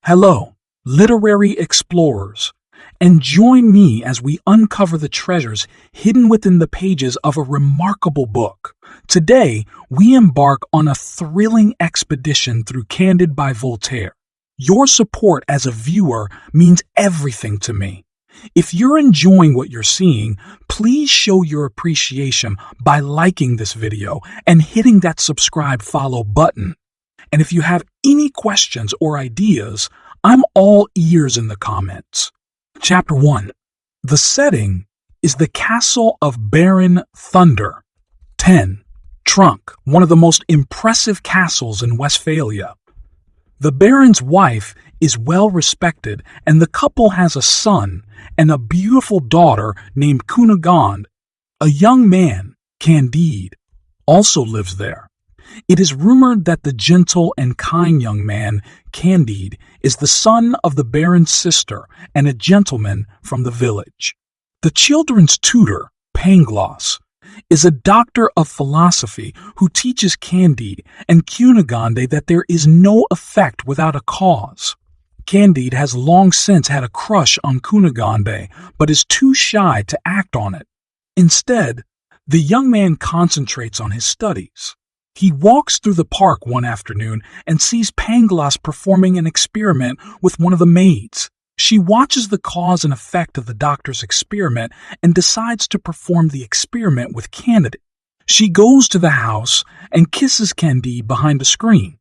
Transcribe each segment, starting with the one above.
Hello, literary explorers, and join me as we uncover the treasures hidden within the pages of a remarkable book. Today, we embark on a thrilling expedition through Candide by Voltaire. Your support as a viewer means everything to me. If you're enjoying what you're seeing, please show your appreciation by liking this video and hitting that subscribe follow button. And if you have any questions or ideas, I'm all ears in the comments. Chapter 1. The setting is the castle of Baron Thunder. 10. Trunk, one of the most impressive castles in Westphalia. The Baron's wife is well respected, and the couple has a son and a beautiful daughter named Cunegonde. A young man, Candide, also lives there. It is rumored that the gentle and kind young man, Candide, is the son of the Baron's sister and a gentleman from the village. The children's tutor, Pangloss, is a doctor of philosophy who teaches Candide and Cunegonde that there is no effect without a cause. Candide has long since had a crush on Cunegonde, but is too shy to act on it. Instead, the young man concentrates on his studies. He walks through the park one afternoon and sees Pangloss performing an experiment with one of the maids. She watches the cause and effect of the doctor's experiment and decides to perform the experiment with Candide. She goes to the house and kisses Candide behind a screen.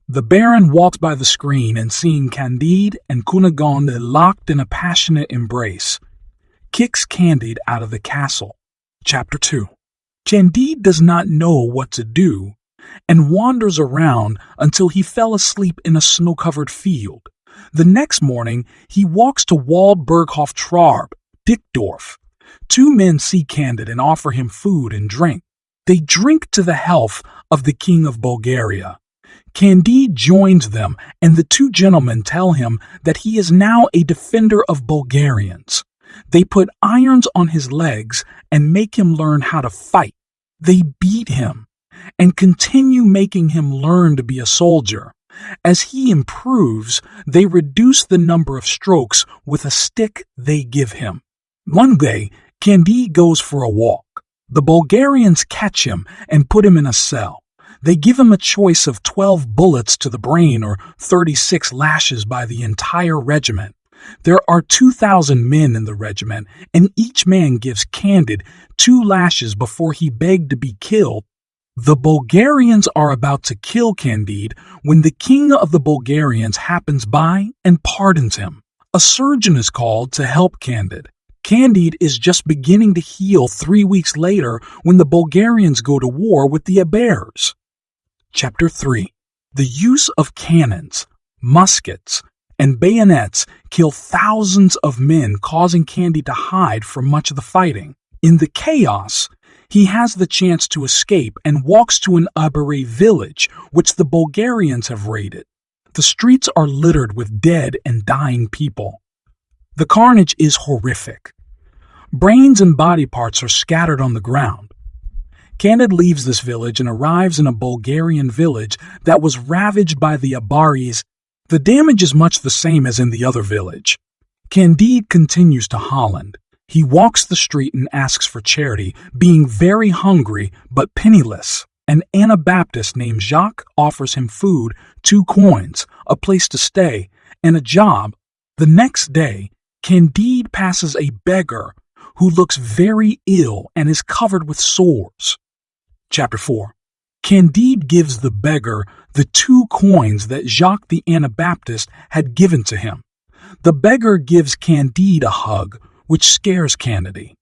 The Baron walks by the screen and, seeing Candide and Cunegonde locked in a passionate embrace, kicks Candide out of the castle. Chapter 2. Candide does not know what to do and wanders around until he fell asleep in a snow-covered field. The next morning, he walks to Waldberghof Traub, Dickdorf. Two men see Candide and offer him food and drink. They drink to the health of the King of Bulgaria. Candide joins them, and the two gentlemen tell him that he is now a defender of Bulgarians. They put irons on his legs and make him learn how to fight. They beat him and continue making him learn to be a soldier. As he improves, they reduce the number of strokes with a stick they give him. One day, Candide goes for a walk. The Bulgarians catch him and put him in a cell. They give him a choice of 12 bullets to the brain or 36 lashes by the entire regiment. There are 2,000 men in the regiment, and each man gives Candide 2 lashes before he begged to be killed. The Bulgarians are about to kill Candide when the king of the Bulgarians happens by and pardons him. A surgeon is called to help Candide. Candide is just beginning to heal 3 weeks later when the Bulgarians go to war with the absurdities. Chapter 3. The use of cannons, muskets, and bayonets kill thousands of men, causing Candide to hide from much of the fighting. In the chaos, he has the chance to escape and walks to an absurd village, which the Bulgarians have raided. The streets are littered with dead and dying people. The carnage is horrific. Brains and body parts are scattered on the ground. Candide leaves this village and arrives in a Bulgarian village that was ravaged by the absurdities. The damage is much the same as in the other village. Candide continues to Holland. He walks the street and asks for charity, being very hungry but penniless. An Anabaptist named Jacques offers him food, 2 coins, a place to stay, and a job. The next day, Candide passes a beggar who looks very ill and is covered with sores. Chapter 4. Candide gives the beggar the 2 coins that Jacques the Anabaptist had given to him. The beggar gives Candide a hug, which scares Candide.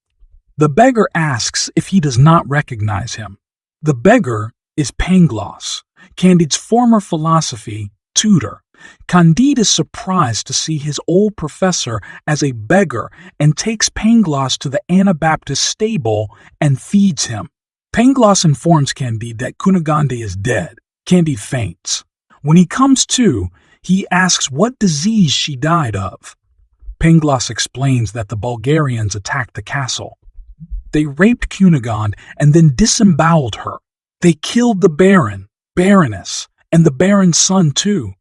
The beggar asks if he does not recognize him. The beggar is Pangloss, Candide's former philosophy tutor. Candide is surprised to see his old professor as a beggar and takes Pangloss to the Anabaptist stable and feeds him. Pangloss informs Candide that Cunegonde is dead. Candide faints. When he comes to, he asks what disease she died of. Pangloss explains that the Bulgarians attacked the castle. They raped Cunegonde and then disemboweled her. They killed the Baron, Baroness, and the Baron's son too.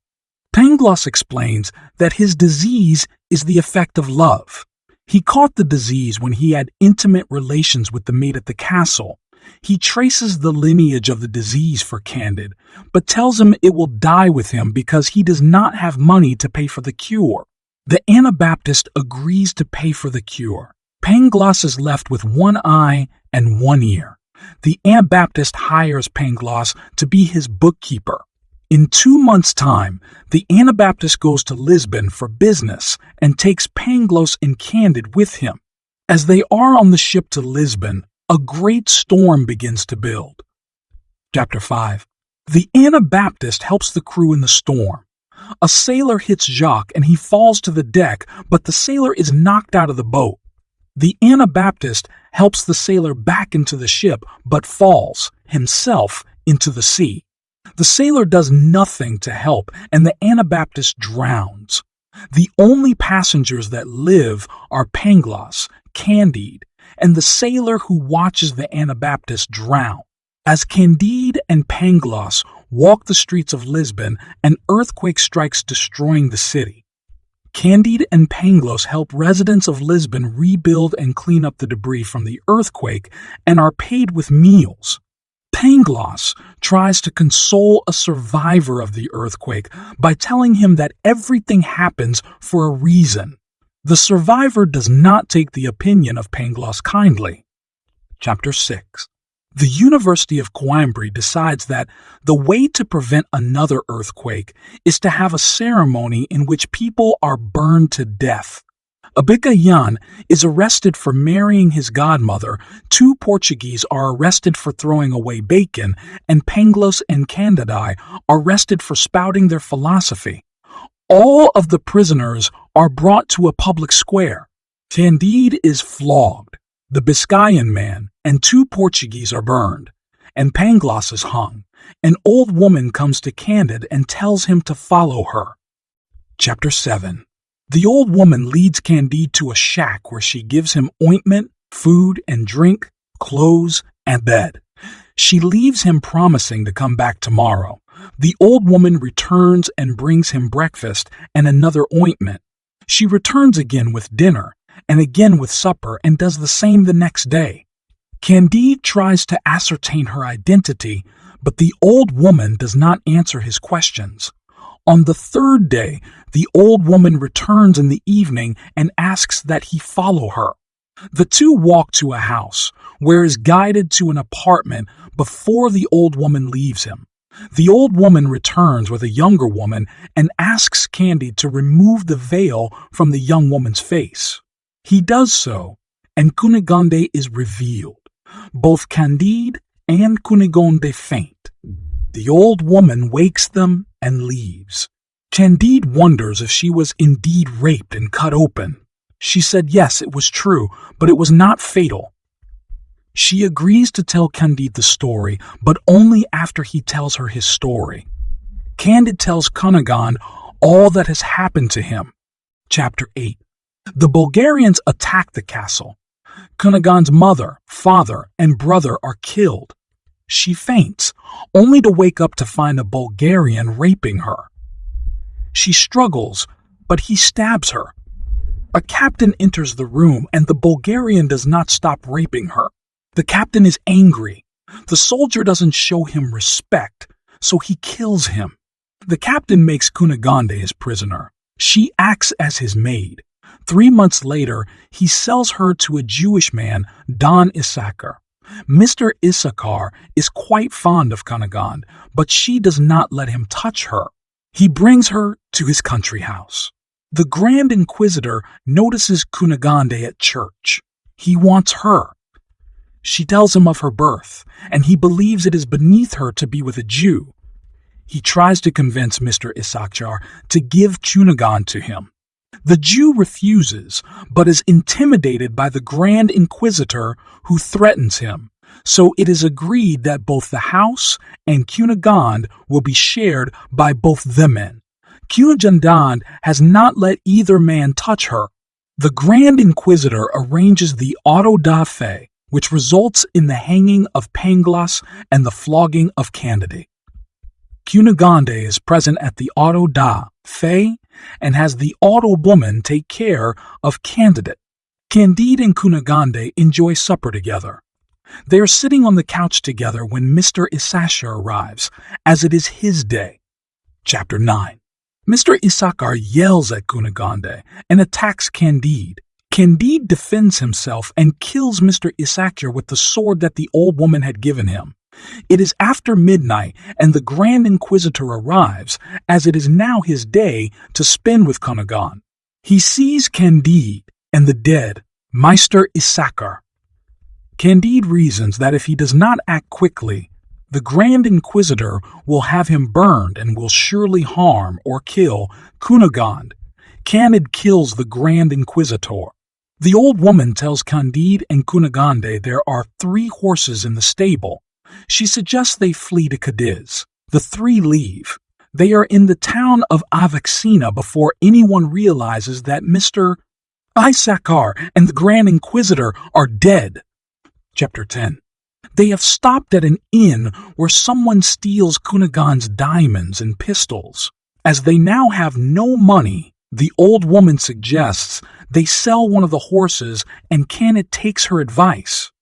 Pangloss explains that his disease is the effect of love. He caught the disease when he had intimate relations with the maid at the castle. He traces the lineage of the disease for Candide, but tells him it will die with him because he does not have money to pay for the cure. The Anabaptist agrees to pay for the cure. Pangloss is left with one eye and one ear. The Anabaptist hires Pangloss to be his bookkeeper. In 2 months' time, the Anabaptist goes to Lisbon for business and takes Pangloss and Candide with him. As they are on the ship to Lisbon, a great storm begins to build. Chapter 5. The Anabaptist helps the crew in the storm. A sailor hits Jacques and he falls to the deck, but the sailor is knocked out of the boat. The Anabaptist helps the sailor back into the ship, but falls, himself, into the sea. The sailor does nothing to help, and the Anabaptist drowns. The only passengers that live are Pangloss, Candide, and the sailor who watches the Anabaptist drown. As Candide and Pangloss walk the streets of Lisbon, an earthquake strikes, destroying the city. Candide and Pangloss help residents of Lisbon rebuild and clean up the debris from the earthquake and are paid with meals. Pangloss tries to console a survivor of the earthquake by telling him that everything happens for a reason. The survivor does not take the opinion of Pangloss kindly. Chapter 6. The University of Coimbra decides that the way to prevent another earthquake is to have a ceremony in which people are burned to death. Abikayan is arrested for marrying his godmother, 2 Portuguese are arrested for throwing away bacon, and Pangloss and Candide are arrested for spouting their philosophy. All of the prisoners are brought to a public square. Candide is flogged, the Biscayan man and 2 Portuguese are burned, and Pangloss is hung. An old woman comes to Candide and tells him to follow her. Chapter 7. The old woman leads Candide to a shack where she gives him ointment, food and drink, clothes, and bed. She leaves him promising to come back tomorrow. The old woman returns and brings him breakfast and another ointment. She returns again with dinner and again with supper and does the same the next day. Candide tries to ascertain her identity, but the old woman does not answer his questions. On the 3rd day, the old woman returns in the evening and asks that he follow her. The two walk to a house, where is guided to an apartment before the old woman leaves him. The old woman returns with a younger woman and asks Candide to remove the veil from the young woman's face. He does so, and Cunegonde is revealed. Both Candide and Cunegonde faint. The old woman wakes them and leaves. Candide wonders if she was indeed raped and cut open. She said yes, it was true, but it was not fatal. She agrees to tell Candide the story, but only after he tells her his story. Candide tells Cunegonde all that has happened to him. Chapter 8. The Bulgarians attack the castle. Cunegonde's mother, father, and brother are killed. She faints, only to wake up to find a Bulgarian raping her. She struggles, but he stabs her. A captain enters the room, and the Bulgarian does not stop raping her. The captain is angry. The soldier doesn't show him respect, so he kills him. The captain makes Cunegonde his prisoner. She acts as his maid. 3 months later, he sells her to a Jewish man, Don Issachar. Mr. Issachar is quite fond of Cunegonde, but she does not let him touch her. He brings her to his country house. The Grand Inquisitor notices Cunegonde at church. He wants her. She tells him of her birth, and he believes it is beneath her to be with a Jew. He tries to convince Mr. Issachar to give Cunegonde to him. The Jew refuses, but is intimidated by the Grand Inquisitor who threatens him, so it is agreed that both the house and Cunegonde will be shared by both the men. Cunegonde has not let either man touch her. The Grand Inquisitor arranges the auto da fe, which results in the hanging of Pangloss and the flogging of Candide. Cunegonde is present at the auto da fe and has the auto woman take care of Candide. Candide and Cunegonde enjoy supper together. They are sitting on the couch together when Mr. Issachar arrives, as it is his day. Chapter 9. Mr. Issachar yells at Cunegonde and attacks Candide. Candide defends himself and kills Mr. Issachar with the sword that the old woman had given him. It is after midnight, and the Grand Inquisitor arrives, as it is now his day to spend with Cunegonde. He sees Candide and the dead, Meister Issachar. Candide reasons that if he does not act quickly, the Grand Inquisitor will have him burned and will surely harm or kill Cunegonde. Candide kills the Grand Inquisitor. The old woman tells Candide and Cunegonde there are 3 horses in the stable. She suggests they flee to Cadiz. The 3 leave. They are in the town of Avexina before anyone realizes that Mr. Issachar and the Grand Inquisitor are dead. Chapter 10. They have stopped at an inn where someone steals Cunegonde's diamonds and pistols. As they now have no money, the old woman suggests they sell one of the horses, and Candide takes her advice.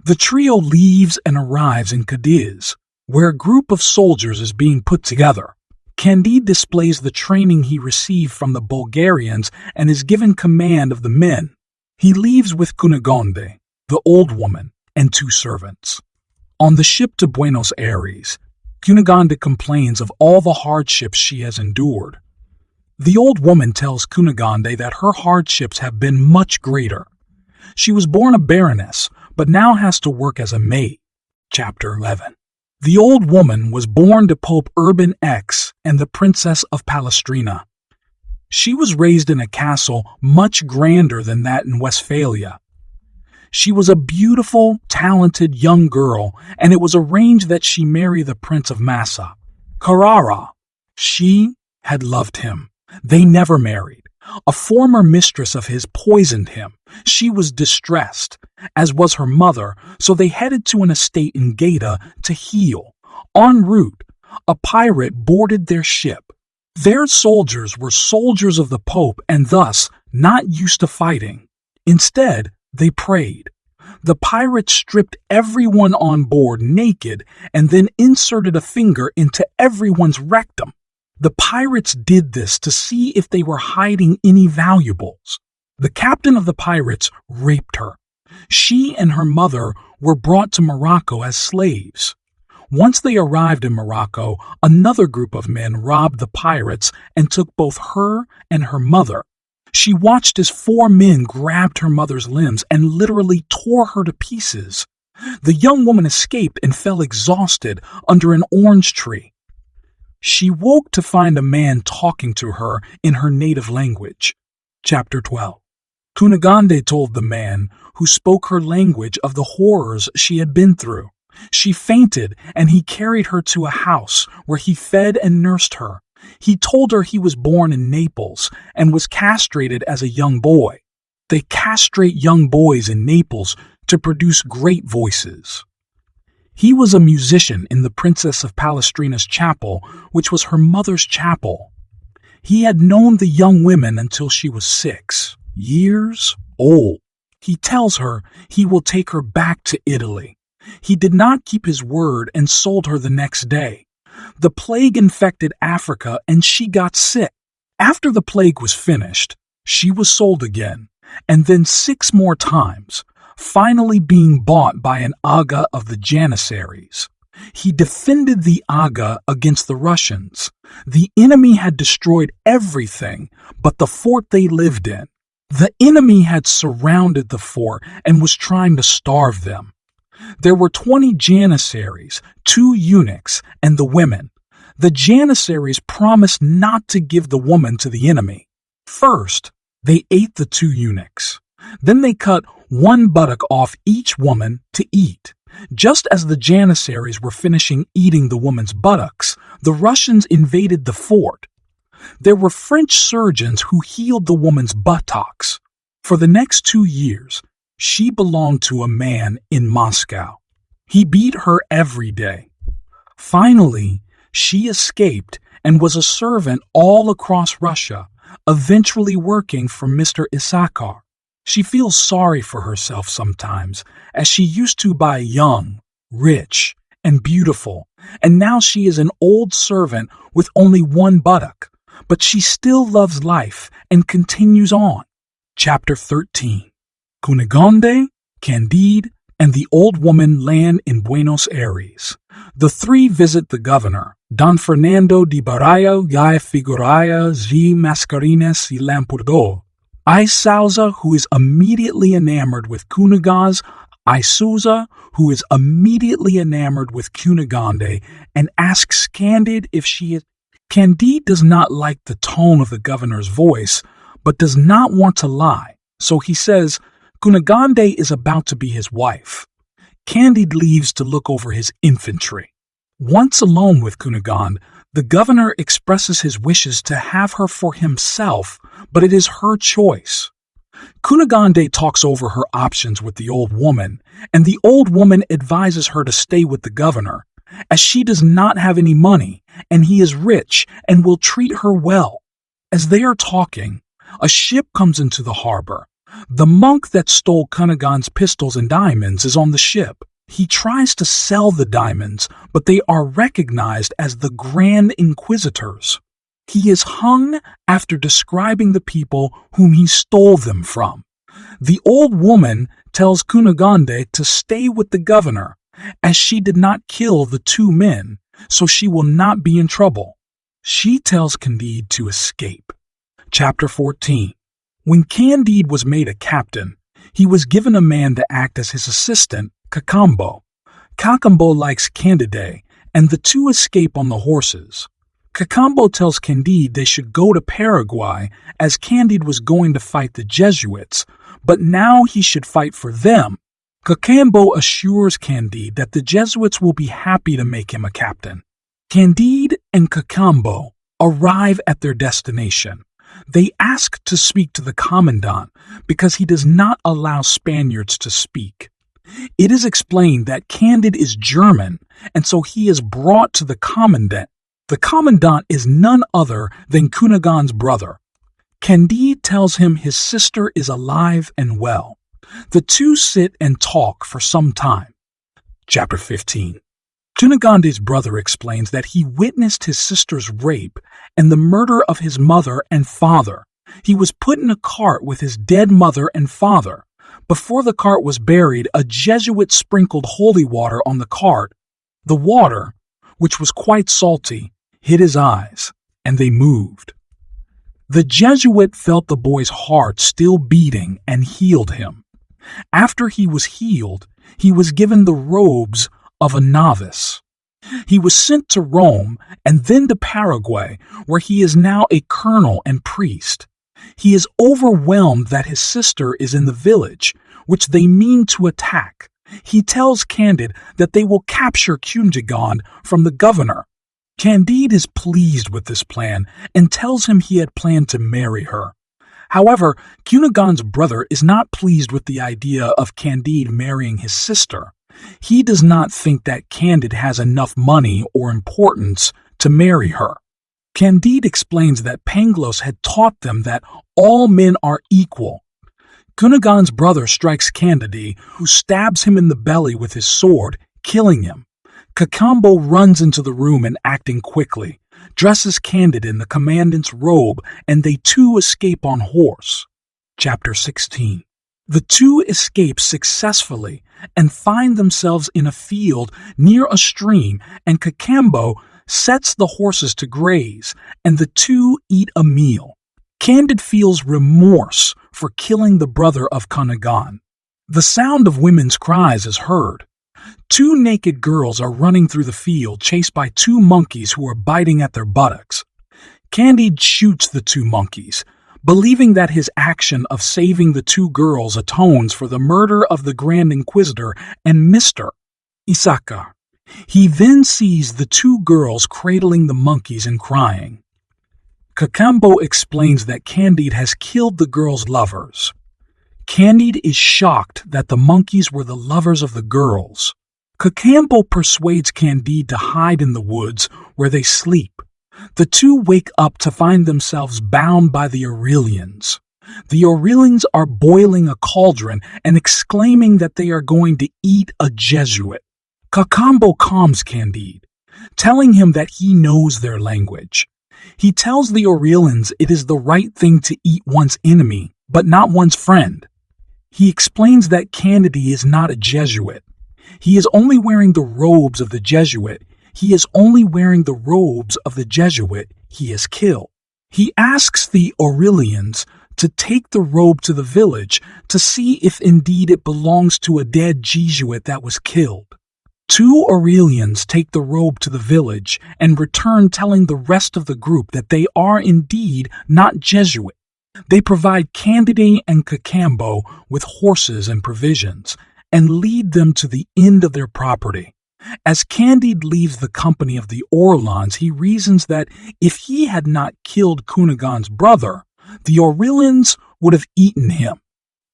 The trio leaves and arrives in Cadiz, where a group of soldiers is being put together. Candide displays the training he received from the Bulgarians and is given command of the men. He leaves with Cunegonde, the old woman, and 2 servants. On the ship to Buenos Aires, Cunegonde complains of all the hardships she has endured. The old woman tells Cunegonde that her hardships have been much greater. She was born a baroness, but now has to work as a maid. Chapter 11. The old woman was born to Pope Urban X and the Princess of Palestrina. She was raised in a castle much grander than that in Westphalia. She was a beautiful, talented young girl, and it was arranged that she marry the Prince of Massa. Carrara. She had loved him. They never married. A former mistress of his poisoned him. She was distressed, as was her mother, so they headed to an estate in Gaeta to heal. En route, a pirate boarded their ship. Their soldiers were soldiers of the Pope and thus not used to fighting. Instead, they prayed. The pirates stripped everyone on board naked and then inserted a finger into everyone's rectum. The pirates did this to see if they were hiding any valuables. The captain of the pirates raped her. She and her mother were brought to Morocco as slaves. Once they arrived in Morocco, another group of men robbed the pirates and took both her and her mother. She watched as 4 men grabbed her mother's limbs and literally tore her to pieces. The young woman escaped and fell exhausted under an orange tree. She woke to find a man talking to her in her native language. Chapter 12. Cunegonde told the man, who spoke her language, of the horrors she had been through. She fainted, and he carried her to a house where he fed and nursed her. He told her he was born in Naples and was castrated as a young boy. They castrate young boys in Naples to produce great voices. He was a musician in the Princess of Palestrina's chapel, which was her mother's chapel. He had known the young women until she was 6 years old. He tells her he will take her back to Italy. He did not keep his word and sold her the next day. The plague infected Africa and she got sick. After the plague was finished, she was sold again, and then 6 more times, finally being bought by an Aga of the Janissaries. He defended the Aga against the Russians. The enemy had destroyed everything but the fort they lived in. The enemy had surrounded the fort and was trying to starve them. There were 20 Janissaries, 2 eunuchs, and the women. The Janissaries promised not to give the woman to the enemy. First, they ate the 2 eunuchs. Then they cut 1 buttock off each woman to eat. Just as the Janissaries were finishing eating the woman's buttocks, the Russians invaded the fort. There were French surgeons who healed the woman's buttocks. For the next 2 years, she belonged to a man in Moscow. He beat her every day. Finally, She escaped and was a servant all across Russia, eventually working for Mr. Issachar. She feels sorry for herself sometimes, as she used to buy young, rich, and beautiful, and now she is an old servant with only one buttock, but she still loves life and continues on. Chapter 13. Cunegonde, Candide, and the old woman land in Buenos Aires. The three visit the governor, Don Fernando de Baraya y Figuraya y Mascarenes y Lampurdo. Isauza, who is immediately enamored with Cunegonde, Isuza, who is immediately enamored with Cunegonde, and asks Candide if she is. Candide does not like the tone of the governor's voice, but does not want to lie, so he says Cunegonde is about to be his wife. Candide leaves to look over his infantry. Once alone with Cunegonde, the governor expresses his wishes to have her for himself, but it is her choice. Cunegonde talks over her options with the old woman, and the old woman advises her to stay with the governor, as she does not have any money, and he is rich and will treat her well. As they are talking, a ship comes into the harbor. The monk that stole Cunegonde's pistols and diamonds is on the ship. He tries to sell the diamonds, but they are recognized as the Grand Inquisitors. He is hung after describing the people whom he stole them from. The old woman tells Cunegonde to stay with the governor, as she did not kill the two men, so she will not be in trouble. She tells Candide to escape. Chapter 14. When Candide was made a captain, he was given a man to act as his assistant, Cacambo. Cacambo likes Candide, and the two escape on the horses. Cacambo tells Candide they should go to Paraguay, as Candide was going to fight the Jesuits, but now he should fight for them. Cacambo assures Candide that the Jesuits will be happy to make him a captain. Candide and Cacambo arrive at their destination. They ask to speak to the commandant because he does not allow Spaniards to speak. It is explained that Candide is German, and so he is brought to the commandant. The commandant is none other than Cunegonde's brother. Candide tells him his sister is alive and well. The two sit and talk for some time. Chapter 15. Cunegonde's brother explains that he witnessed his sister's rape and the murder of his mother and father. He was put in a cart with his dead mother and father. Before the cart was buried, a Jesuit sprinkled holy water on the cart. The water, which was quite salty, hit his eyes, and they moved. The Jesuit felt the boy's heart still beating and healed him. After he was healed, he was given the robes of a novice. He was sent to Rome and then to Paraguay, where he is now a colonel and priest. He is overwhelmed that his sister is in the village, which they mean to attack. He tells Candide that they will capture Cunegonde from the governor. Candide is pleased with this plan and tells him he had planned to marry her. However, Cunegonde's brother is not pleased with the idea of Candide marrying his sister. He does not think that Candide has enough money or importance to marry her. Candide explains that Pangloss had taught them that all men are equal. Cunegonde's brother strikes Candide, who stabs him in the belly with his sword, killing him. Cacambo runs into the room and, acting quickly, dresses Candide in the commandant's robe, and they too escape on horse. Chapter 16. The two escape successfully and find themselves in a field near a stream, and Cacambo sets the horses to graze, and the two eat a meal. Candide feels remorse for killing the brother of Cunegonde. The sound of women's cries is heard. Two naked girls are running through the field, chased by two monkeys who are biting at their buttocks. Candide shoots the two monkeys, believing that his action of saving the two girls atones for the murder of the Grand Inquisitor and Mr. Issachar. He then sees the two girls cradling the monkeys and crying. Cacambo explains that Candide has killed the girls' lovers. Candide is shocked that the monkeys were the lovers of the girls. Cacambo persuades Candide to hide in the woods where they sleep. The two wake up to find themselves bound by the Aurelians. The Aurelians are boiling a cauldron and exclaiming that they are going to eat a Jesuit. Cacambo calms Candide, telling him that he knows their language. He tells the Aurelians it is the right thing to eat one's enemy, but not one's friend. He explains that Candide is not a Jesuit. He is only wearing the robes of the Jesuit. He is only wearing the robes of the Jesuit he has killed. He asks the Aurelians to take the robe to the village to see if indeed it belongs to a dead Jesuit that was killed. Two Aurelians take the robe to the village and return telling the rest of the group that they are indeed not Jesuit. They provide Candide and Cacambo with horses and provisions and lead them to the end of their property. As Candide leaves the company of the Orlons, he reasons that if he had not killed Cunegonde's brother, the Aurelians would have eaten him.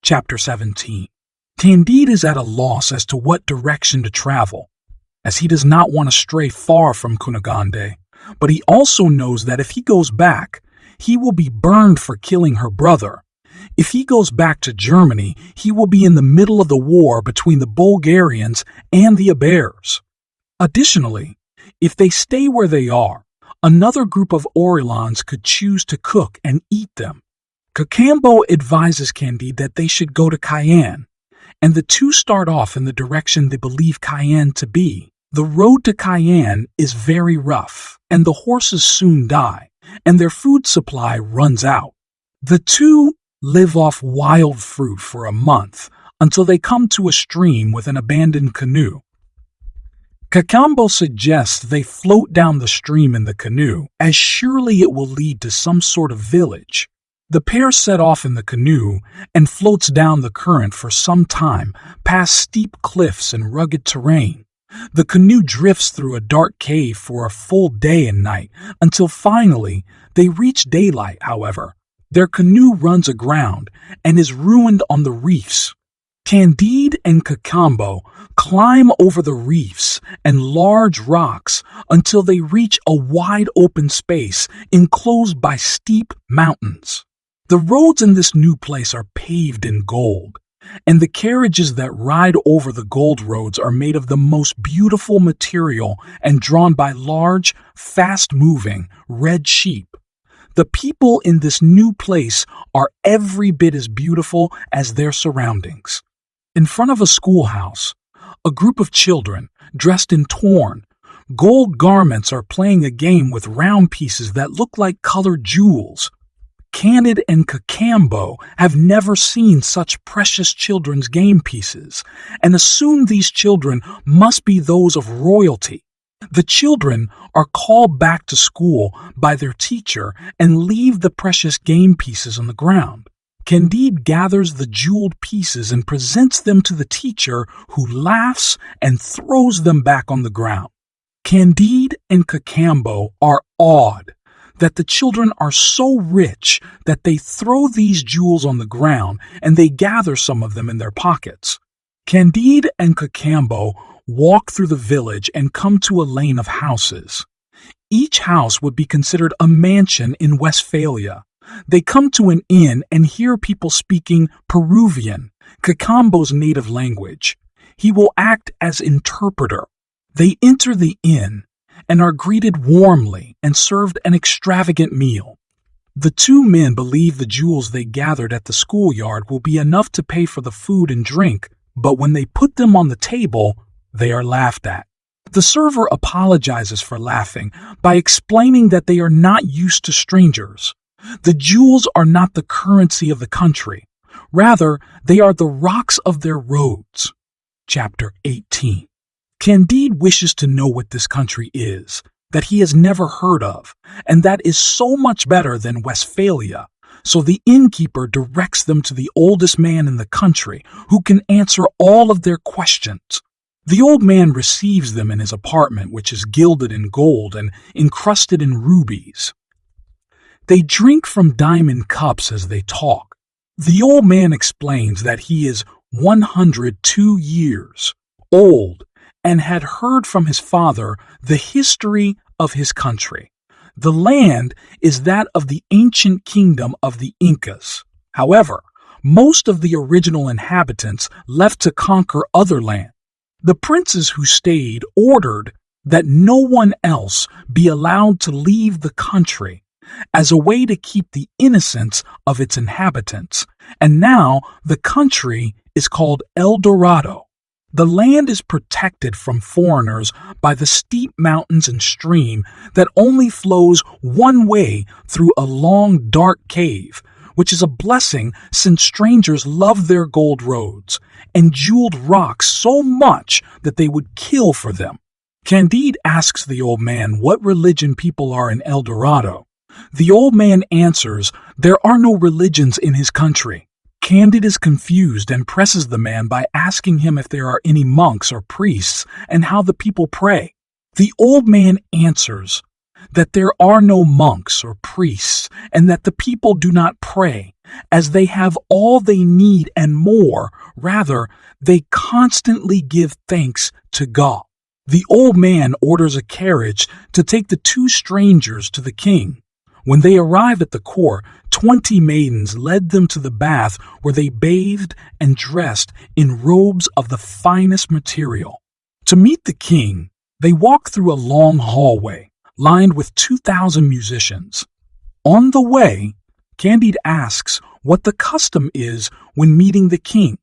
Chapter 17. Candide is at a loss as to what direction to travel, as he does not want to stray far from Cunegonde, but he also knows that if he goes back, he will be burned for killing her brother. If he goes back to Germany, he will be in the middle of the war between the Bulgarians and the Abers. Additionally, if they stay where they are, another group of Orlons could choose to cook and eat them. Cacambo advises Candide that they should go to Cayenne, and the two start off in the direction they believe Cayenne to be. The road to Cayenne is very rough, and the horses soon die, and their food supply runs out. The two live off wild fruit for a month until they come to a stream with an abandoned canoe. Cacambo suggests they float down the stream in the canoe, as surely it will lead to some sort of village. The pair set off in the canoe and floats down the current for some time, past steep cliffs and rugged terrain. The canoe drifts through a dark cave for a full day and night, until finally they reach daylight, however. Their canoe runs aground and is ruined on the reefs. Candide and Cacambo climb over the reefs and large rocks until they reach a wide open space enclosed by steep mountains. The roads in this new place are paved in gold, and the carriages that ride over the gold roads are made of the most beautiful material and drawn by large, fast-moving red sheep. The people in this new place are every bit as beautiful as their surroundings. In front of a schoolhouse, a group of children, dressed in torn, gold garments, are playing a game with round pieces that look like colored jewels. Candide and Cacambo have never seen such precious children's game pieces, and assume these children must be those of royalty. The children are called back to school by their teacher and leave the precious game pieces on the ground. Candide gathers the jeweled pieces and presents them to the teacher, who laughs and throws them back on the ground. Candide and Cacambo are awed that the children are so rich that they throw these jewels on the ground and they gather some of them in their pockets. Candide and Cacambo walk through the village and come to a lane of houses. Each house would be considered a mansion in Westphalia. They come to an inn and hear people speaking Peruvian, Cacambo's native language. He will act as interpreter. They enter the inn and are greeted warmly and served an extravagant meal. The two men believe the jewels they gathered at the schoolyard will be enough to pay for the food and drink, but when they put them on the table, they are laughed at. The server apologizes for laughing by explaining that they are not used to strangers. The jewels are not the currency of the country. Rather, they are the rocks of their roads. Chapter 18. Candide wishes to know what this country is, that he has never heard of, and that is so much better than Westphalia. So the innkeeper directs them to the oldest man in the country, who can answer all of their questions. The old man receives them in his apartment, which is gilded in gold and encrusted in rubies. They drink from diamond cups as they talk. The old man explains that he is 102 years old and had heard from his father the history of his country. The land is that of the ancient kingdom of the Incas. However, most of the original inhabitants left to conquer other land. The princes who stayed ordered that no one else be allowed to leave the country as a way to keep the innocence of its inhabitants, and now the country is called El Dorado. The land is protected from foreigners by the steep mountains and stream that only flows one way through a long, dark cave, which is a blessing since strangers love their gold roads and jeweled rocks so much that they would kill for them. Candide asks the old man what religion people are in El Dorado. The old man answers there are no religions in his country. Candide is confused and presses the man by asking him if there are any monks or priests and how the people pray. The old man answers that there are no monks or priests and that the people do not pray, as they have all they need and more. Rather, they constantly give thanks to God. The old man orders a carriage to take the two strangers to the king. When they arrive at the court, 20 maidens led them to the bath where they bathed and dressed in robes of the finest material. To meet the king, they walk through a long hallway lined with 2,000 musicians. On the way, Candide asks what the custom is when meeting the king.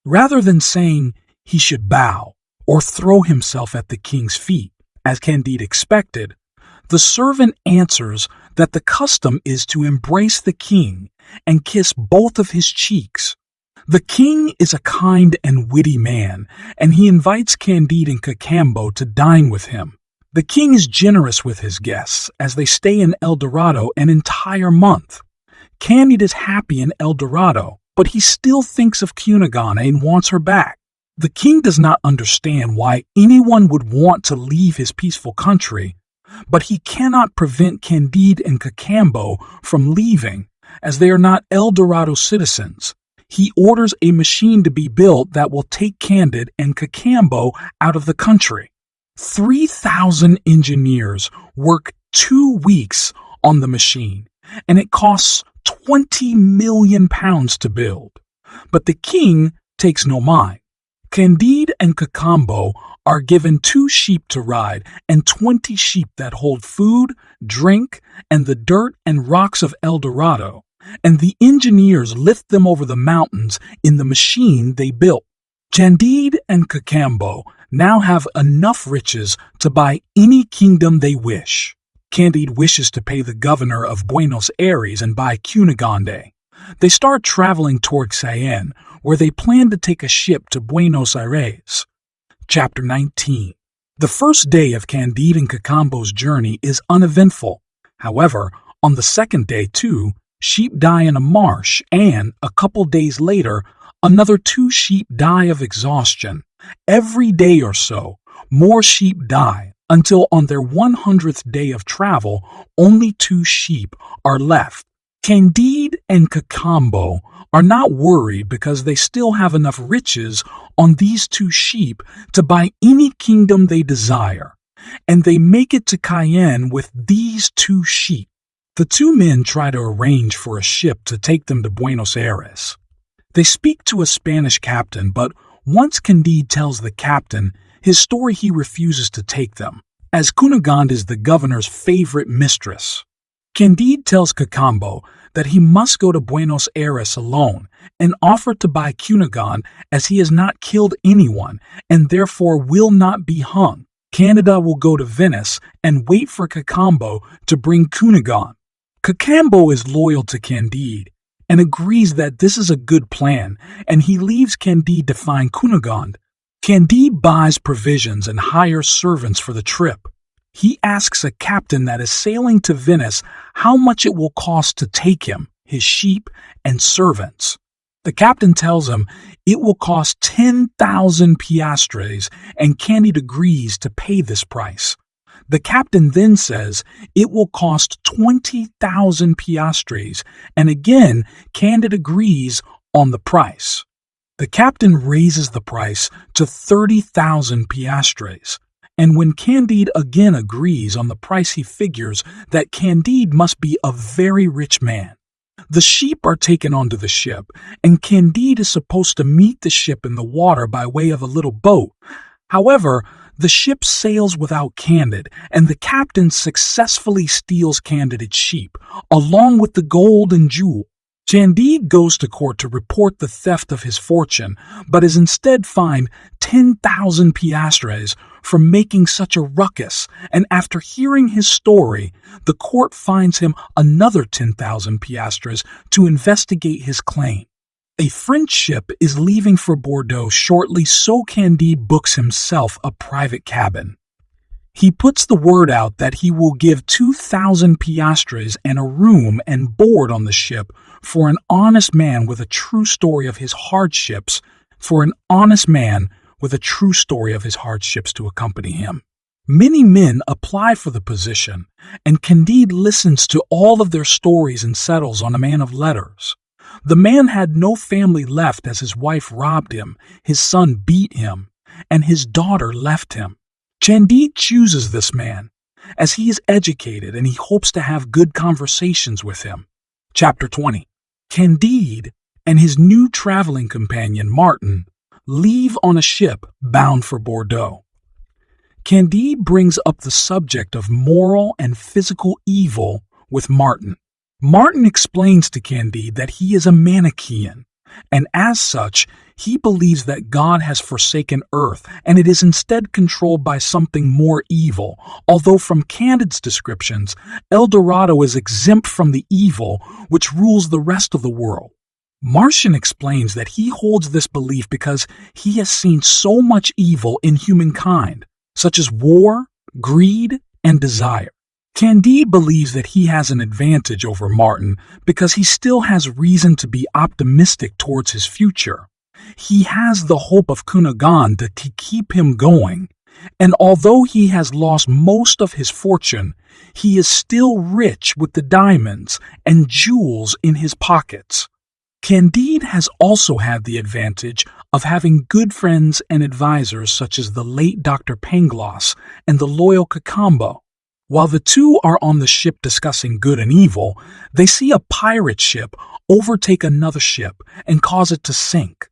Rather than saying he should bow or throw himself at the king's feet, as Candide expected, the servant answers that the custom is to embrace the king and kiss both of his cheeks. The king is a kind and witty man, and he invites Candide and Cacambo to dine with him. The king is generous with his guests as they stay in El Dorado an entire month. Candide is happy in El Dorado, but he still thinks of Cunegonde and wants her back. The king does not understand why anyone would want to leave his peaceful country, but he cannot prevent Candide and Cacambo from leaving, as they are not El Dorado citizens. He orders a machine to be built that will take Candide and Cacambo out of the country. 3,000 engineers work 2 weeks on the machine, and it costs 20 million pounds to build. But the king takes no mind. Candide and Cacambo are given 2 sheep to ride and 20 sheep that hold food, drink, and the dirt and rocks of El Dorado, and the engineers lift them over the mountains in the machine they built. Candide and Cacambo now have enough riches to buy any kingdom they wish. Candide wishes to pay the governor of Buenos Aires and buy Cunegonde. They start traveling toward Cayenne, where they plan to take a ship to Buenos Aires. Chapter 19. The first day of Candide and Cacambo's journey is uneventful. However, on the second day, too, sheep die in a marsh, and, a couple days later, another 2 sheep die of exhaustion. Every day or so, more sheep die, until on their 100th day of travel, only 2 sheep are left. Candide and Cacambo are not worried because they still have enough riches on these 2 sheep to buy any kingdom they desire, and they make it to Cayenne with these 2 sheep. The 2 men try to arrange for a ship to take them to Buenos Aires. They speak to a Spanish captain, but once Candide tells the captain his story, he refuses to take them, as Cunegonde is the governor's favorite mistress. Candide tells Cacambo that he must go to Buenos Aires alone and offer to buy Cunegonde, as he has not killed anyone and therefore will not be hung. Candide will go to Venice and wait for Cacambo to bring Cunegonde. Cacambo is loyal to Candide and agrees that this is a good plan, and he leaves Candide to find Cunegonde. Candide buys provisions and hires servants for the trip. He asks a captain that is sailing to Venice how much it will cost to take him, his sheep, and servants. The captain tells him it will cost 10,000 piastres, and Candide agrees to pay this price. The captain then says it will cost 20,000 piastres, and again Candide agrees on the price. The captain raises the price to 30,000 piastres, And when Candide again agrees on the price, he figures that Candide must be a very rich man. The sheep are taken onto the ship, and Candide is supposed to meet the ship in the water by way of a little boat. However, the ship sails without Candide, and the captain successfully steals Candide's sheep, along with the gold and jewel. Candide goes to court to report the theft of his fortune, but is instead fined 10,000 piastres for making such a ruckus, and after hearing his story, the court fines him another 10,000 piastres to investigate his claim. A French ship is leaving for Bordeaux shortly, so Candide books himself a private cabin. He puts the word out that he will give 2,000 piastres and a room and board on the ship for an honest man with a true story of his hardships, to accompany him. Many men apply for the position, and Candide listens to all of their stories and settles on a man of letters. The man had no family left, as his wife robbed him, his son beat him, and his daughter left him. Candide chooses this man, as he is educated and he hopes to have good conversations with him. Chapter 20. Candide and his new traveling companion, Martin, leave on a ship bound for Bordeaux. Candide brings up the subject of moral and physical evil with Martin. Martin explains to Candide that he is a Manichaean, and as such, he believes that God has forsaken earth and it is instead controlled by something more evil, although from Candide's descriptions, El Dorado is exempt from the evil which rules the rest of the world. Martian explains that he holds this belief because he has seen so much evil in humankind, such as war, greed, and desire. Candide believes that he has an advantage over Martin because he still has reason to be optimistic towards his future. He has the hope of Cunegonde to keep him going, and although he has lost most of his fortune, he is still rich with the diamonds and jewels in his pockets. Candide has also had the advantage of having good friends and advisors such as the late Dr. Pangloss and the loyal Cacambo. While the two are on the ship discussing good and evil, they see a pirate ship overtake another ship and cause it to sink.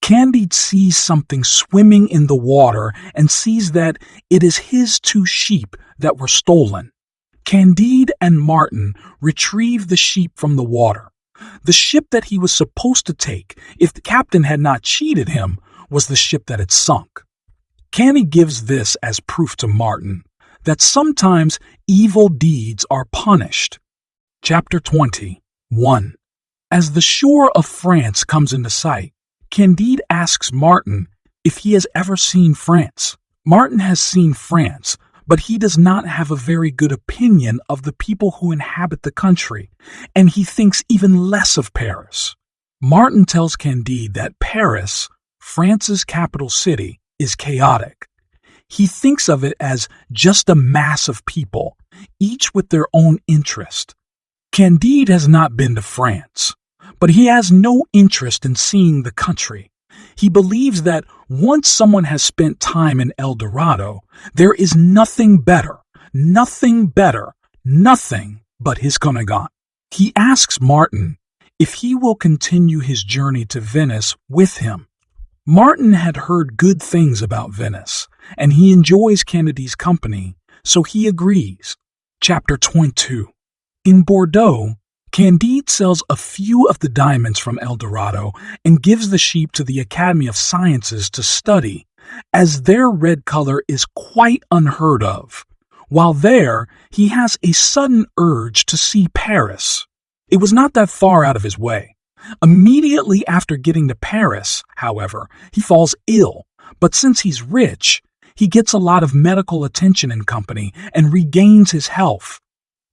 Candide sees something swimming in the water and sees that it is his 2 sheep that were stolen. Candide and Martin retrieve the sheep from the water. The ship that he was supposed to take, if the captain had not cheated him, was the ship that had sunk. Candide gives this as proof to Martin that sometimes evil deeds are punished. Chapter 20. 1. As the shore of France comes into sight, Candide asks Martin if he has ever seen France. Martin has seen France, but he does not have a very good opinion of the people who inhabit the country, and he thinks even less of Paris. Martin tells Candide that Paris, France's capital city, is chaotic. He thinks of it as just a mass of people, each with their own interest. Candide has not been to France, but he has no interest in seeing the country. He believes that once someone has spent time in El Dorado, there is nothing but his Cunegonde. He asks Martin if he will continue his journey to Venice with him. Martin had heard good things about Venice, and he enjoys Candide's company, so he agrees. Chapter 22. In Bordeaux, Candide sells a few of the diamonds from El Dorado and gives the sheep to the Academy of Sciences to study, as their red color is quite unheard of. While there, he has a sudden urge to see Paris. It was not that far out of his way. Immediately after getting to Paris, however, he falls ill, but since he's rich, he gets a lot of medical attention and company and regains his health.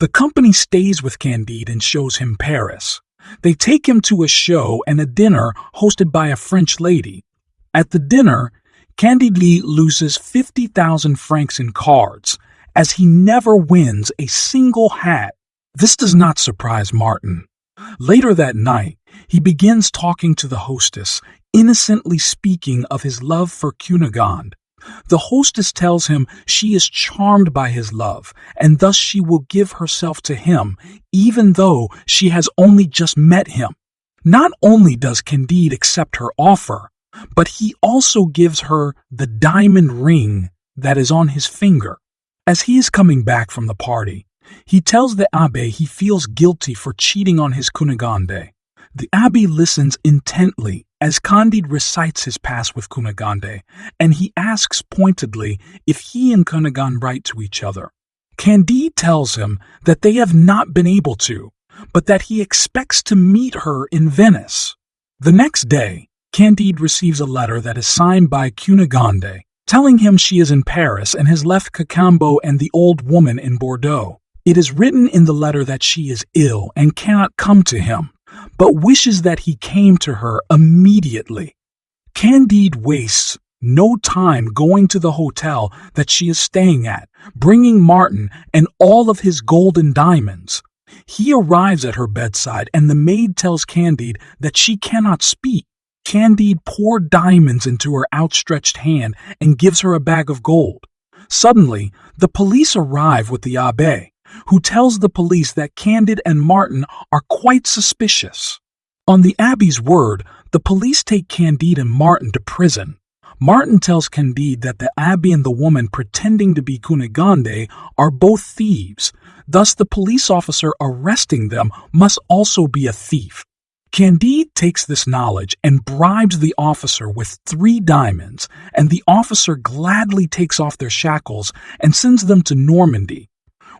The company stays with Candide and shows him Paris. They take him to a show and a dinner hosted by a French lady. At the dinner, Candide loses 50,000 francs in cards, as he never wins a single hat. This does not surprise Martin. Later that night, he begins talking to the hostess, innocently speaking of his love for Cunegonde. The hostess tells him she is charmed by his love, and thus she will give herself to him, even though she has only just met him. Not only does Candide accept her offer, but he also gives her the diamond ring that is on his finger. As he is coming back from the party, he tells the abbé he feels guilty for cheating on his Cunegonde. The abbé listens intently as Candide recites his past with Cunegonde, and he asks pointedly if he and Cunegonde write to each other. Candide tells him that they have not been able to, but that he expects to meet her in Venice. The next day, Candide receives a letter that is signed by Cunegonde, telling him she is in Paris and has left Cacambo and the old woman in Bordeaux. It is written in the letter that she is ill and cannot come to him, but wishes that he came to her immediately. Candide wastes no time going to the hotel that she is staying at, bringing Martin and all of his gold and diamonds. He arrives at her bedside, and the maid tells Candide that she cannot speak. Candide pours diamonds into her outstretched hand and gives her a bag of gold. Suddenly, the police arrive with the abbé, who tells the police that Candide and Martin are quite suspicious. On the abbé's word, the police take Candide and Martin to prison. Martin tells Candide that the abbé and the woman pretending to be Cunegonde are both thieves, thus the police officer arresting them must also be a thief. Candide takes this knowledge and bribes the officer with 3 diamonds, and the officer gladly takes off their shackles and sends them to Normandy,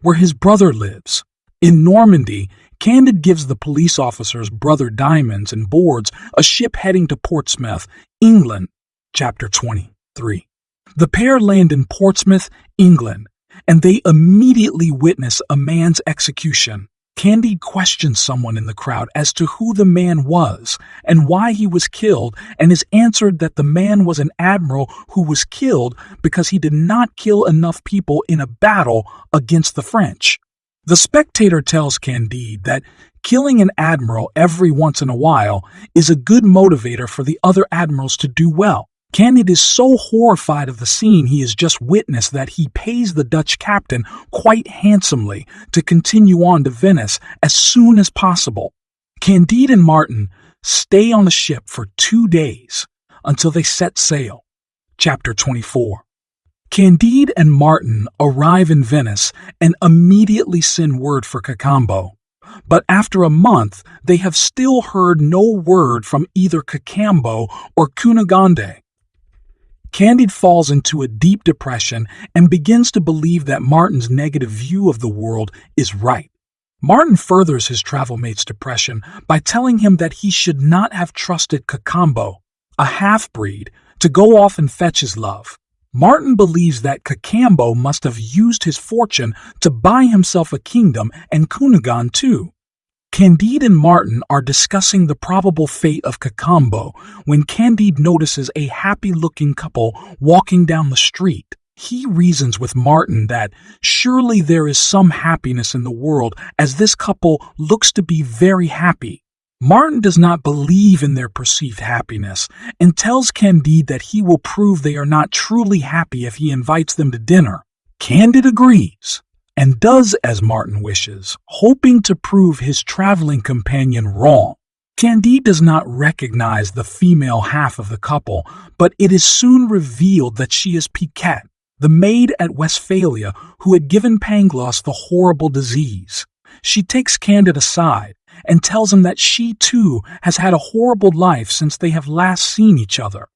where his brother lives. In Normandy, Candide gives the police officer's brother diamonds and boards a ship heading to Portsmouth, England. Chapter 23. The pair land in Portsmouth, England, and they immediately witness a man's execution. Candide questions someone in the crowd as to who the man was and why he was killed, and is answered that the man was an admiral who was killed because he did not kill enough people in a battle against the French. The spectator tells Candide that killing an admiral every once in a while is a good motivator for the other admirals to do well. Candide is so horrified of the scene he has just witnessed that he pays the Dutch captain quite handsomely to continue on to Venice as soon as possible. Candide and Martin stay on the ship for 2 days until they set sail. Chapter 24. Candide and Martin arrive in Venice and immediately send word for Cacambo. But after a month, they have still heard no word from either Cacambo or Cunegonde. Candide falls into a deep depression and begins to believe that Martin's negative view of the world is right. Martin furthers his travel mate's depression by telling him that he should not have trusted Cacambo, a half-breed, to go off and fetch his love. Martin believes that Cacambo must have used his fortune to buy himself a kingdom, and Cunegonde too. Candide and Martin are discussing the probable fate of Cacambo when Candide notices a happy-looking couple walking down the street. He reasons with Martin that surely there is some happiness in the world, as this couple looks to be very happy. Martin does not believe in their perceived happiness and tells Candide that he will prove they are not truly happy if he invites them to dinner. Candide agrees and does as Martin wishes, hoping to prove his traveling companion wrong. Candide does not recognize the female half of the couple, but it is soon revealed that she is Piquette, the maid at Westphalia who had given Pangloss the horrible disease. She takes Candide aside and tells him that she too has had a horrible life since they have last seen each other.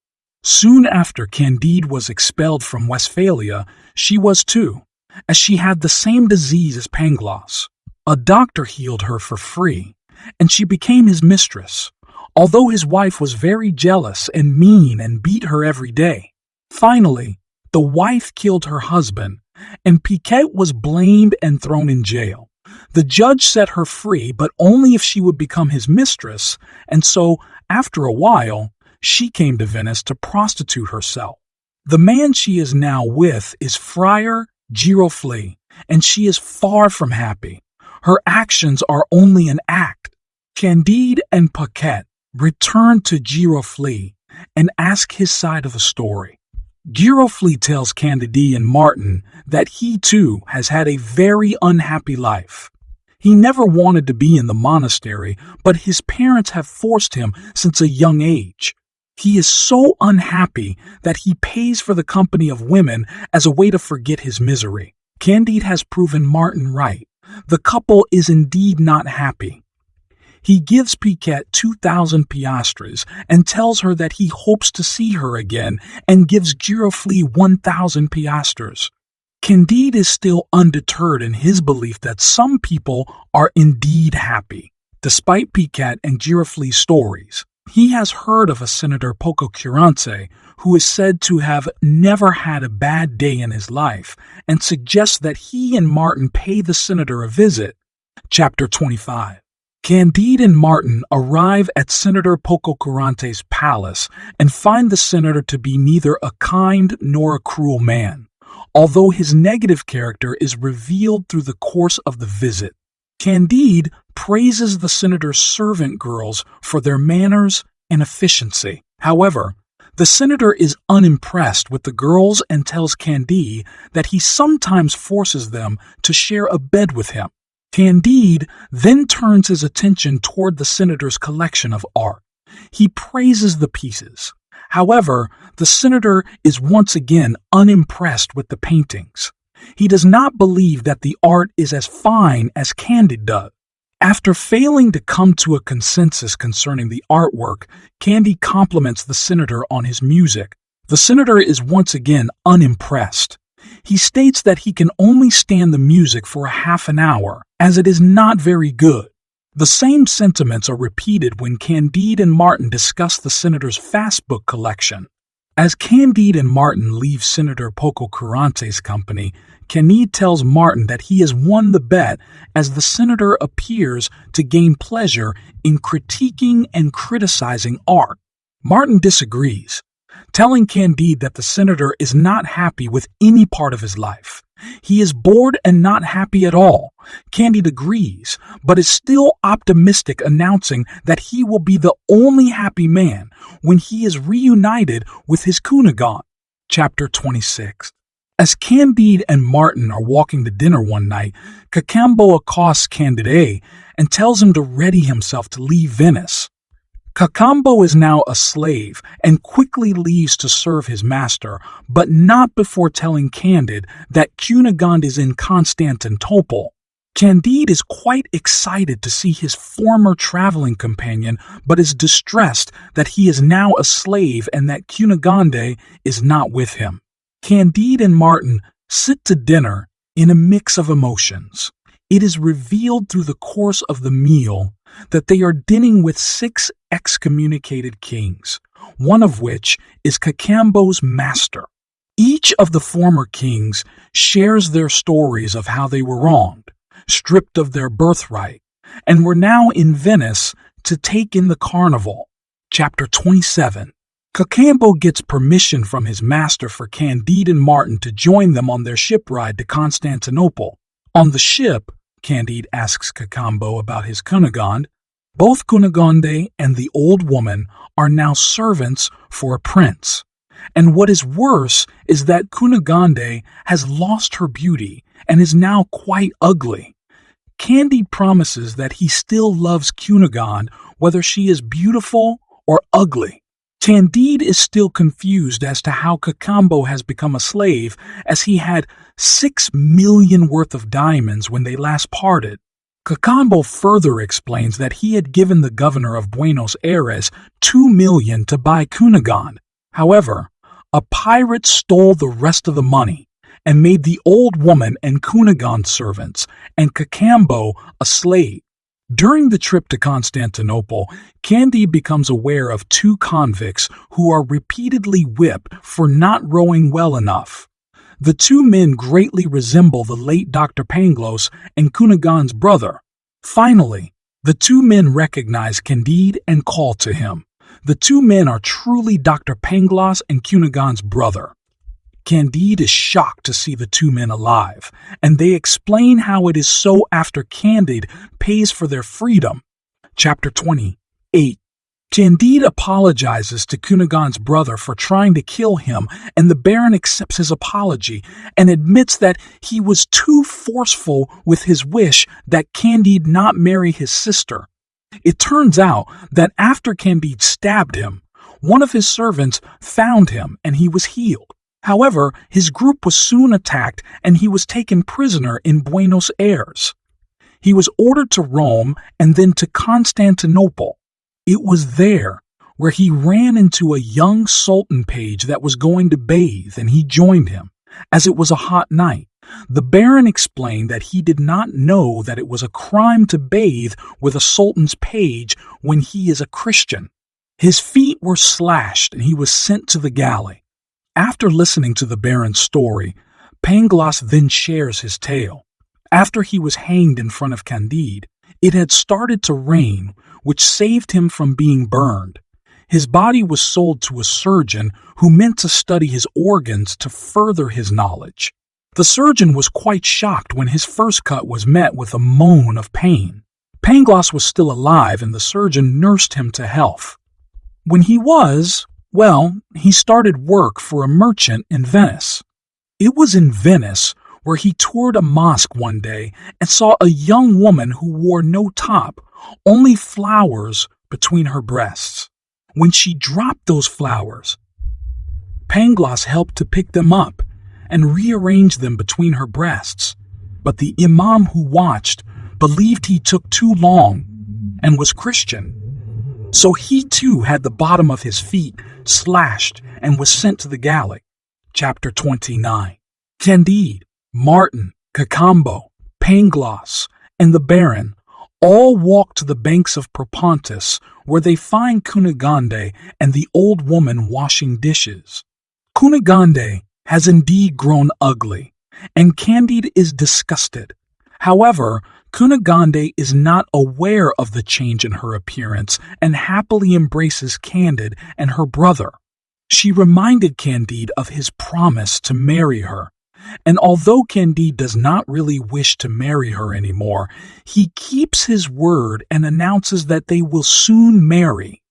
Soon after Candide was expelled from Westphalia, she was too, as she had the same disease as Pangloss. A doctor healed her for free, and she became his mistress, although his wife was very jealous and mean and beat her every day. Finally, the wife killed her husband, and Piquette was blamed and thrown in jail. The judge set her free, but only if she would become his mistress, and so, after a while, she came to Venice to prostitute herself. The man she is now with is Friar Giroflée, and she is far from happy. Her actions are only an act. Candide and Piquette return to Giroflée and ask his side of the story. Giroflee tells Candide and Martin that he too has had a very unhappy life. He never wanted to be in the monastery, but his parents have forced him since a young age. He is so unhappy that he pays for the company of women as a way to forget his misery. Candide has proven Martin right. The couple is indeed not happy. He gives Piquette 2,000 piastres and tells her that he hopes to see her again and gives Giroflee 1,000 piastres. Candide is still undeterred in his belief that some people are indeed happy. Despite Piquette and Giroflee's stories, he has heard of a Senator Pococurante who is said to have never had a bad day in his life and suggests that he and Martin pay the senator a visit. Chapter 25. Candide and Martin arrive at Senator Pococurante's palace and find the senator to be neither a kind nor a cruel man, although his negative character is revealed through the course of the visit. Candide praises the senator's servant girls for their manners and efficiency. However, the senator is unimpressed with the girls and tells Candide that he sometimes forces them to share a bed with him. Candide then turns his attention toward the senator's collection of art. He praises the pieces. However, the senator is once again unimpressed with the paintings. He does not believe that the art is as fine as Candide does. After failing to come to a consensus concerning the artwork, Candide compliments the senator on his music. The senator is once again unimpressed. He states that he can only stand the music for a half an hour, as it is not very good. The same sentiments are repeated when Candide and Martin discuss the senator's fast book collection. As Candide and Martin leave Senator Pococurante's company, Candide tells Martin that he has won the bet as the senator appears to gain pleasure in critiquing and criticizing art. Martin disagrees, telling Candide that the senator is not happy with any part of his life. He is bored and not happy at all. Candide agrees, but is still optimistic, announcing that he will be the only happy man when he is reunited with his Cunegonde. Chapter 26. As Candide and Martin are walking to dinner one night, Cacambo accosts Candide and tells him to ready himself to leave Venice. Cacambo is now a slave and quickly leaves to serve his master, but not before telling Candide that Cunegonde is in Constantinople. Candide is quite excited to see his former traveling companion, but is distressed that he is now a slave and that Cunegonde is not with him. Candide and Martin sit to dinner in a mix of emotions. It is revealed through the course of the meal that they are dining with 6 excommunicated kings, one of which is Cacambo's master. Each of the former kings shares their stories of how they were wronged, stripped of their birthright, and were now in Venice to take in the carnival. Chapter 27. Cacambo gets permission from his master for Candide and Martin to join them on their ship ride to Constantinople. On the ship, Candide asks Cacambo about his Cunegonde. Both Cunegonde and the old woman are now servants for a prince. And what is worse is that Cunegonde has lost her beauty and is now quite ugly. Candide promises that he still loves Cunegonde whether she is beautiful or ugly. Candide is still confused as to how Cacambo has become a slave, as he had 6 million worth of diamonds when they last parted. Cacambo further explains that he had given the governor of Buenos Aires 2 million to buy Cunegonde. However, a pirate stole the rest of the money and made the old woman and Cunegonde servants and Cacambo a slave. During the trip to Constantinople, Candide becomes aware of 2 convicts who are repeatedly whipped for not rowing well enough. The 2 men greatly resemble the late Dr. Pangloss and Cunegonde's brother. Finally, the 2 men recognize Candide and call to him. The 2 men are truly Dr. Pangloss and Cunegonde's brother. Candide is shocked to see the 2 men alive, and they explain how it is so after Candide pays for their freedom. Chapter 28. Candide apologizes to Cunegonde's brother for trying to kill him, and the Baron accepts his apology and admits that he was too forceful with his wish that Candide not marry his sister. It turns out that after Candide stabbed him, one of his servants found him and he was healed. However, his group was soon attacked and he was taken prisoner in Buenos Aires. He was ordered to Rome and then to Constantinople. It was there where he ran into a young sultan page that was going to bathe, and he joined him, as it was a hot night. The Baron explained that he did not know that it was a crime to bathe with a sultan's page when he is a Christian. His feet were slashed and he was sent to the galley. After listening to the Baron's story, Pangloss then shares his tale. After he was hanged in front of Candide, it had started to rain, which saved him from being burned. His body was sold to a surgeon who meant to study his organs to further his knowledge. The surgeon was quite shocked when his first cut was met with a moan of pain. Pangloss was still alive and the surgeon nursed him to health. When he he started work for a merchant in Venice. It was in Venice where he toured a mosque one day and saw a young woman who wore no top, only flowers between her breasts. When she dropped those flowers, Pangloss helped to pick them up and rearrange them between her breasts. But the imam who watched believed he took too long and was Christian. So he too had the bottom of his feet slashed and was sent to the galley. Chapter 29. Candide, Martin, Cacambo, Pangloss, and the Baron all walk to the banks of Propontis, where they find Cunegonde and the old woman washing dishes. Cunegonde has indeed grown ugly, and Candide is disgusted. However, Cunegonde is not aware of the change in her appearance and happily embraces Candide and her brother. She reminded Candide of his promise to marry her, and although Candide does not really wish to marry her anymore, he keeps his word and announces that they will soon marry.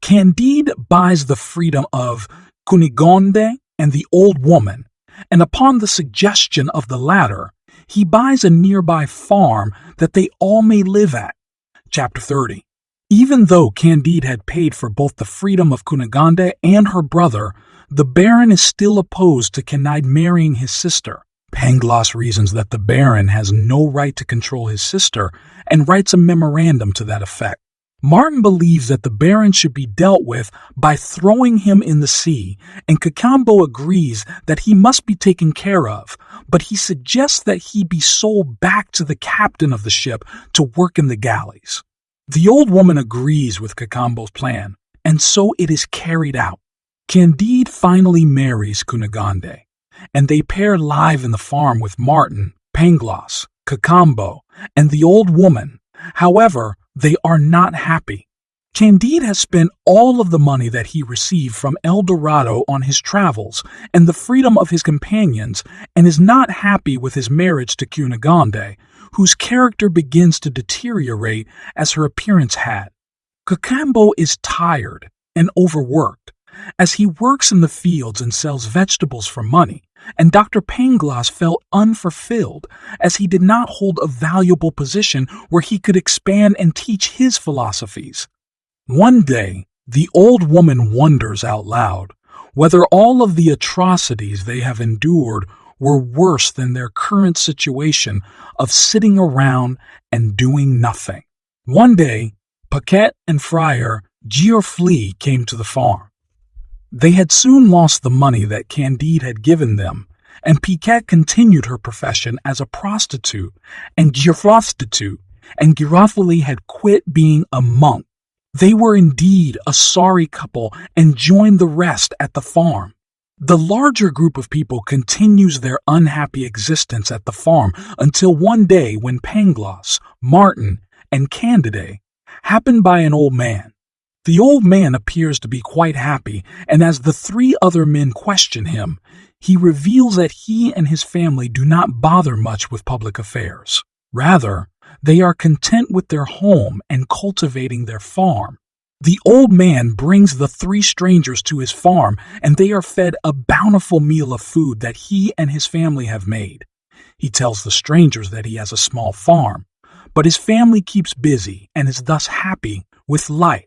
Candide buys the freedom of Cunegonde and the old woman, and upon the suggestion of the latter, he buys a nearby farm that they all may live at. Chapter 30. Even though Candide had paid for both the freedom of Cunegonde and her brother, the Baron is still opposed to Candide marrying his sister. Pangloss reasons that the Baron has no right to control his sister and writes a memorandum to that effect. Martin believes that the Baron should be dealt with by throwing him in the sea, and Cacambo agrees that he must be taken care of, but he suggests that he be sold back to the captain of the ship to work in the galleys. The old woman agrees with Cacambo's plan, and so it is carried out. Candide finally marries Cunegonde, and they pair live in the farm with Martin, Pangloss, Cacambo, and the old woman. However, they are not happy. Candide has spent all of the money that he received from El Dorado on his travels and the freedom of his companions, and is not happy with his marriage to Cunegonde, whose character begins to deteriorate as her appearance had. Cacambo is tired and overworked, as he works in the fields and sells vegetables for money, and Dr. Pangloss felt unfulfilled as he did not hold a valuable position where he could expand and teach his philosophies. One day, the old woman wonders out loud whether all of the atrocities they have endured were worse than their current situation of sitting around and doing nothing. One day, Paquette and Friar Giroflée came to the farm. They had soon lost the money that Candide had given them, and Paquette continued her profession as a prostitute and Giroflée had quit being a monk. They were indeed a sorry couple and joined the rest at the farm. The larger group of people continues their unhappy existence at the farm until one day when Pangloss, Martin, and Candide happen by an old man. The old man appears to be quite happy, and as the three other men question him, he reveals that he and his family do not bother much with public affairs. Rather, they are content with their home and cultivating their farm. The old man brings the three strangers to his farm, and they are fed a bountiful meal of food that he and his family have made. He tells the strangers that he has a small farm, but his family keeps busy and is thus happy with life.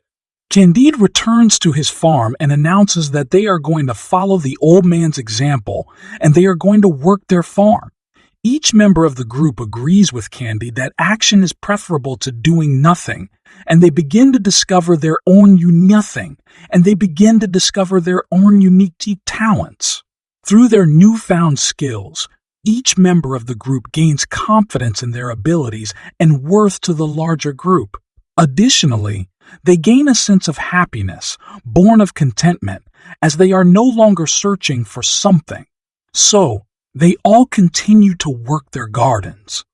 Candide returns to his farm and announces that they are going to follow the old man's example and they are going to work their farm. Each member of the group agrees with Candide that action is preferable to doing nothing, and they begin to discover their own unique talents. Through their newfound skills, each member of the group gains confidence in their abilities and worth to the larger group. Additionally, they gain a sense of happiness, born of contentment, as they are no longer searching for something. So, they all continue to work their gardens.